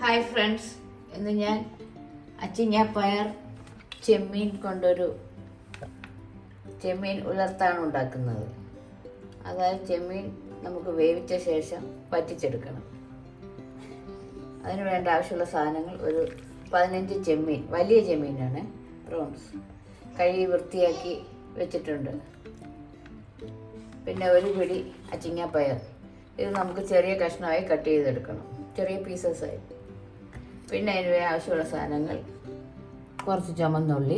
Hi friends, ഇന്ന് ഞാൻ അച്ചിങ്ങാപ്പയർ ചെമ്മീൻ കൊണ്ടൊരു ചെമ്മീൻ ഉലർത്താണ് ഉണ്ടാക്കുന്നത്. അതായത് ചെമ്മീൻ നമുക്ക് വേവിച്ച ശേഷം വറ്റിച്ചെടുക്കണം. അതിന് വേണ്ട ആവശ്യമുള്ള സാധനങ്ങൾ: ഒരു 15 ചെമ്മീൻ, വലിയ ചെമ്മീനാണ്, പ്രോൺസ് കഴുകി വൃത്തിയാക്കി വെച്ചിട്ടുണ്ട്. പിന്നെ ഒരു പിടി അച്ചിങ്ങാപ്പയർ, ഇത് നമുക്ക് ചെറിയ കഷ്ണമായി കട്ട് ചെയ്തെടുക്കണം, ചെറിയ പീസസായി. പിന്നെ അതിന് ആവശ്യമുള്ള സാധനങ്ങൾ: കുറച്ച് ചുമന്നുള്ളി,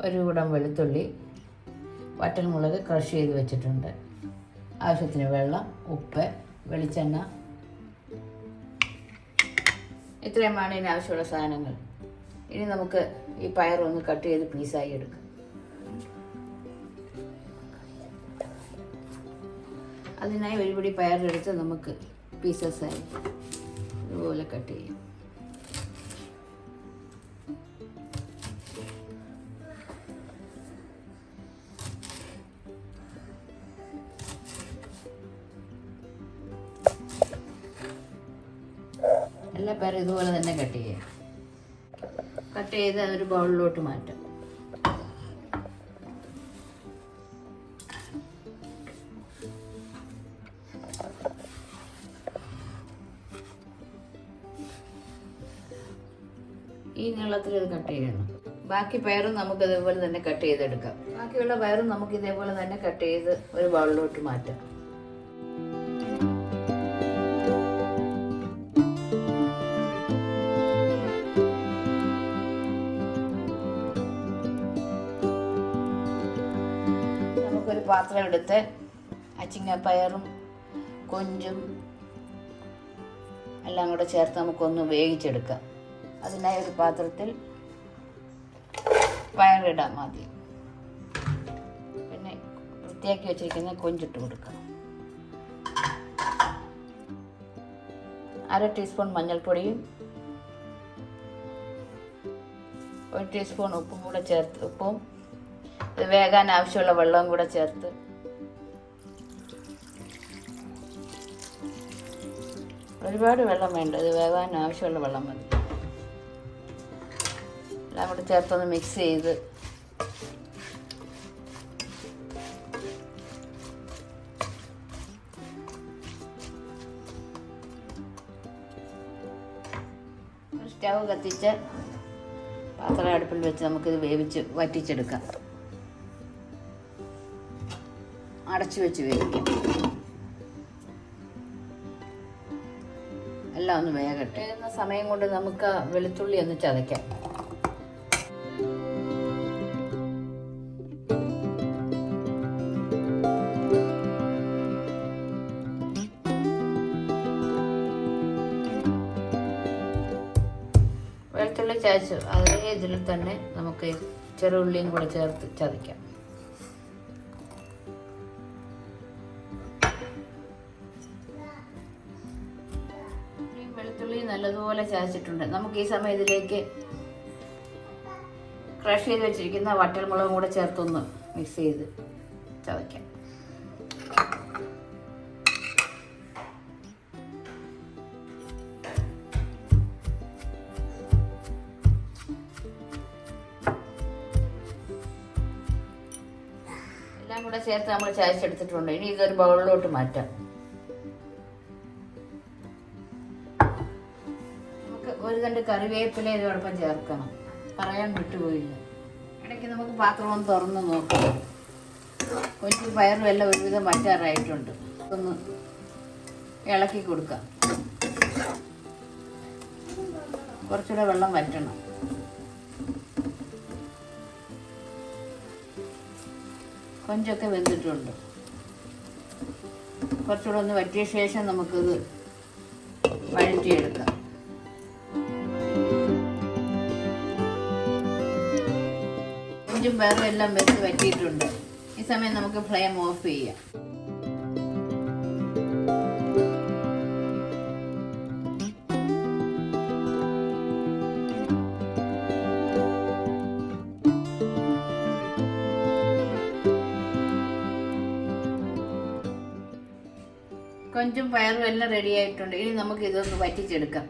ഒരു കുടം വെളുത്തുള്ളി, വറ്റൽമുളക് ക്രഷ് ചെയ്ത് വെച്ചിട്ടുണ്ട്, ആവശ്യത്തിന് വെള്ളം, ഉപ്പ്, വെളിച്ചെണ്ണ. ഇത്രയുമാണ് ഇതിന് ആവശ്യമുള്ള സാധനങ്ങൾ. ഇനി നമുക്ക് ഈ പയറൊന്ന് കട്ട് ചെയ്ത് പീസായി എടുക്കാം. അതിനായി ഒരു പിടി പയറെടുത്ത് നമുക്ക് പീസസായി ഇതുപോലെ കട്ട് ചെയ്യും. എല്ലാ പയറും ഇതുപോലെ തന്നെ കട്ട് ചെയ്യാം. കട്ട് ചെയ്ത് അതൊരു ബൗളിലോട്ട് മാറ്റാം. ഈ നീളത്തിൽ ഇത് കട്ട് ചെയ്യണം. ബാക്കി പയറും നമുക്ക് ഇതേപോലെ തന്നെ കട്ട് ചെയ്തെടുക്കാം. ബാക്കിയുള്ള പയറും നമുക്ക് ഇതേപോലെ തന്നെ കട്ട് ചെയ്ത് ഒരു ബൗളിലോട്ട് മാറ്റാം. നമുക്കൊരു പാത്രം എടുത്ത് അച്ചിങ്ങാപ്പയറും കൊഞ്ചും എല്ലാം കൂടെ ചേർത്ത് നമുക്കൊന്ന് വേവിച്ചെടുക്കാം. അതിനായി ഒരു പാത്രത്തിൽ പയറിടാം ആദ്യം. പിന്നെ വൃത്തിയാക്കി വെച്ചിരിക്കുന്ന കൊഞ്ചിട്ട് കൊടുക്കാം. 1/2 ടീസ്പൂൺ മഞ്ഞൾപ്പൊടിയും 1 ടീസ്പൂൺ ഉപ്പും കൂടെ ചേർത്ത്, ഉപ്പും ഇത് വേകാൻ ആവശ്യമുള്ള വെള്ളവും കൂടെ ചേർത്ത് ഒരുപാട് വെള്ളം വേണ്ട, ഇത് വേകാൻ ആവശ്യമുള്ള വെള്ളം മതി. എല്ലാം കൂടെ ചേർത്തൊന്ന് മിക്സ് ചെയ്ത് സ്റ്റവ് കത്തിച്ച് പാത്രം അടുപ്പിൽ വെച്ച് നമുക്കിത് വേവിച്ച് വറ്റിച്ചെടുക്കാം. അടച്ചു വെച്ച് വേവിക്കാം. എല്ലാം ഒന്ന് വേകട്ടെ. വേകുന്ന സമയം കൊണ്ട് നമുക്ക് വെളുത്തുള്ളി ഒന്ന് ചതയ്ക്കാം. വെളുത്തുള്ളി ചതച്ചു അതേ ഇതിൽ തന്നെ നമുക്ക് ചെറുള്ളിയും കൂടെ ചേർത്ത് ചതയ്ക്കാം. വെളുത്തുള്ളി നല്ലതുപോലെ ചതച്ചിട്ടുണ്ട്. നമുക്ക് ഈ സമയം ഇതിലേക്ക് ക്രഷ് ചെയ്ത് വെച്ചിരിക്കുന്ന വറ്റൽമുളകും കൂടെ ചേർത്തൊന്ന് മിക്സ് ചെയ്ത് ചതയ്ക്കാം. എല്ലാം കൂടെ ചേർത്ത് നമ്മൾ ചതച്ചെടുത്തിട്ടുണ്ട്. ഇനി ഇതൊരു ബൗളിലോട്ട് മാറ്റാം. നമുക്ക് ഒരു തണ്ട് കറിവേപ്പില ഇതോടൊപ്പം ചേർക്കണം, പറയാൻ വിട്ടുപോയില്ല. ഇടയ്ക്ക് നമുക്ക് പാത്രം ഒന്ന് തുറന്ന് നോക്കാം. കൊഞ്ചും പയറും എല്ലാം ഒരുവിധം വറ്റാറായിട്ടുണ്ട്. ഒന്ന് ഇളക്കി കൊടുക്കാം. കുറച്ചുകൂടെ വെള്ളം വറ്റണം. കൊഞ്ചൊക്കെ വെന്തിട്ടുണ്ട്. കുറച്ചുകൂടെ ഒന്ന് വറ്റിയ ശേഷം നമുക്കിത് വഴറ്റിയെടുക്കാം. കൊഞ്ചും പയറും എല്ലാം വെന്ത് വറ്റിയിട്ടുണ്ട്. ഈ സമയം നമുക്ക് ഫ്ലെയിം ഓഫ് ചെയ്യാം. കൊഞ്ചും പയറും എല്ലാം റെഡി ആയിട്ടുണ്ട്. ഇനി നമുക്ക് ഇതൊന്ന് വറ്റിച്ചെടുക്കാം.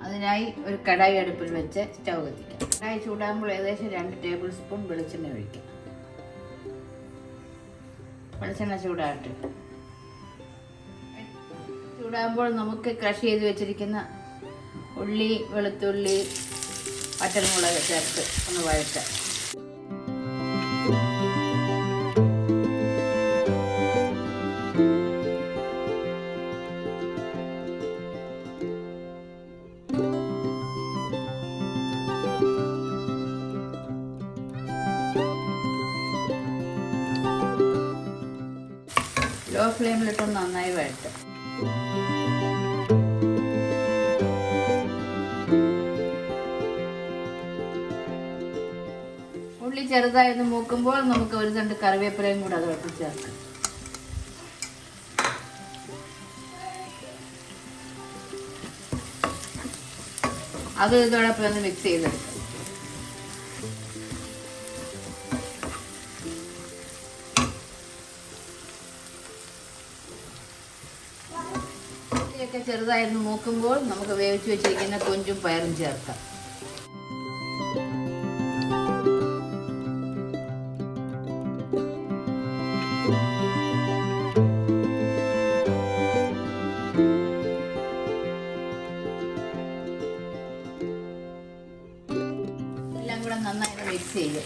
അതിനായി ഒരു കടായി അടുപ്പിൽ വെച്ച് സ്റ്റൗ കത്തിക്കാം. കടായി ചൂടാകുമ്പോൾ ഏകദേശം 2 ടേബിൾ സ്പൂൺ വെളിച്ചെണ്ണ ഒഴിക്കാം. വെളിച്ചെണ്ണ ചൂടാകട്ടെ. ചൂടാകുമ്പോൾ നമുക്ക് ക്രഷ് ചെയ്ത് വെച്ചിരിക്കുന്ന ഉള്ളി, വെളുത്തുള്ളി, വറ്റൽമുളക് ചേർത്ത് ഒന്ന് വഴറ്റാം. ലോ ഫ്ലെയിമിലിട്ടൊന്ന് നന്നായി വഴറ്റാം. ഉള്ളി ചെറുതായി മൂക്കുമ്പോൾ നമുക്ക് ഒരു തണ്ട് കറിവേപ്പിലയും കൂടെ അതോട്ട് ചേർക്കാം. അത് ഇതോടൊപ്പം ഒന്ന് മിക്സ് ചെയ്തെടുക്കാം. ഉള്ളിയൊക്കെ ചെറുതായിരുന്നു മൂക്കുമ്പോൾ നമുക്ക് വേവിച്ച് വെച്ചിരിക്കുന്ന കൊഞ്ചും പയറും ചേർക്കാം. എല്ലാം കൂടെ നന്നായി മിക്സ് ചെയ്യുക.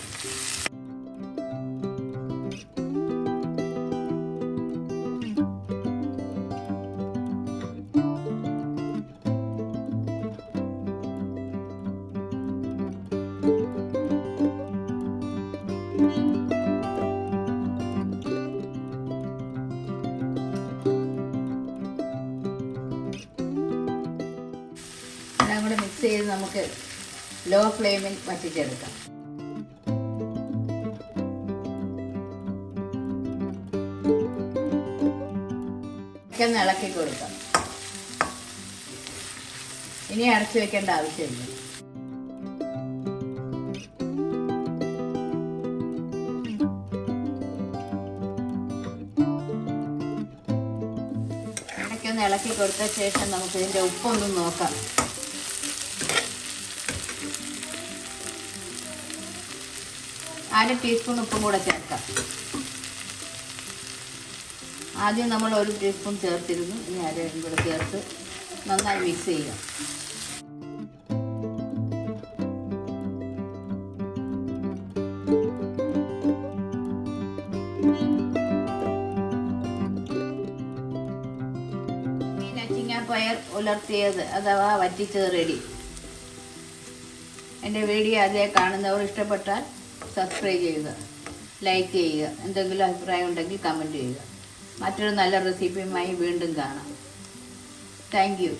എല്ലാം കൂടെ മിക്സ് ചെയ്ത് നമുക്ക് ലോ ഫ്ലെയിമിൽ വറ്റിച്ചെടുക്കാം. ഒന്ന് ഇളക്കി കൊടുക്കാം. ഇനി അടച്ചു വെക്കേണ്ട ആവശ്യമില്ല. ഇടയ്ക്കൊന്ന് ഇളക്കി കൊടുത്ത ശേഷം നമുക്ക് ഇതിൻ്റെ ഉപ്പൊന്നും നോക്കാം. അര ടീസ്പൂൺ ഉപ്പും കൂടെ ചേർക്കാം. ആദ്യം നമ്മൾ 1 ടീസ്പൂൺ ചേർത്തിരുന്നു. ഇനി അരയും കൂടെ ചേർത്ത് നന്നായി മിക്സ് ചെയ്യാം. പയർ ഉലർത്തിയത് അഥവാ വറ്റിച്ചത് റെഡി. എൻ്റെ വീഡിയോ ആദ്യമായി കാണുന്നവർ ഇഷ്ടപ്പെട്ടാൽ സബ്സ്ക്രൈബ് ചെയ്യുക, ലൈക്ക് ചെയ്യുക. എന്തെങ്കിലും അഭിപ്രായം ഉണ്ടെങ്കിൽ കമൻറ്റ് ചെയ്യുക. മറ്റൊരു നല്ല റെസിപ്പിയുമായി വീണ്ടും കാണാം. Thank you.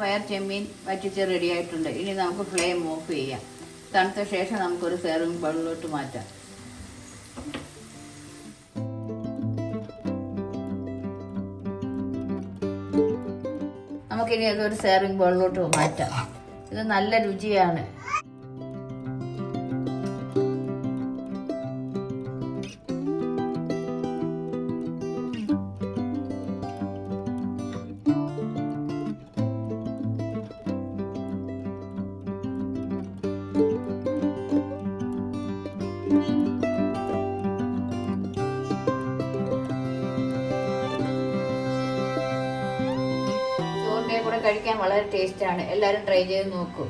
പയർ ചെമ്മീൻ വറ്റിച്ച് റെഡി ആയിട്ടുണ്ട്. ഇനി നമുക്ക് ഫ്ലെയിം ഓഫ് ചെയ്യാം. തണുത്ത ശേഷം നമുക്കൊരു സെർവിങ് ബൗളിലോട്ട് മാറ്റാം. നമുക്കിനി അതൊരു സെർവിങ് ബൗളിലോട്ട് മാറ്റാം. ഇത് നല്ല രുചിയാണ്. ചോറിൻ്റെ കൂടെ കഴിക്കാൻ വളരെ ടേസ്റ്റാണ്. എല്ലാവരും ട്രൈ ചെയ്ത് നോക്കൂ.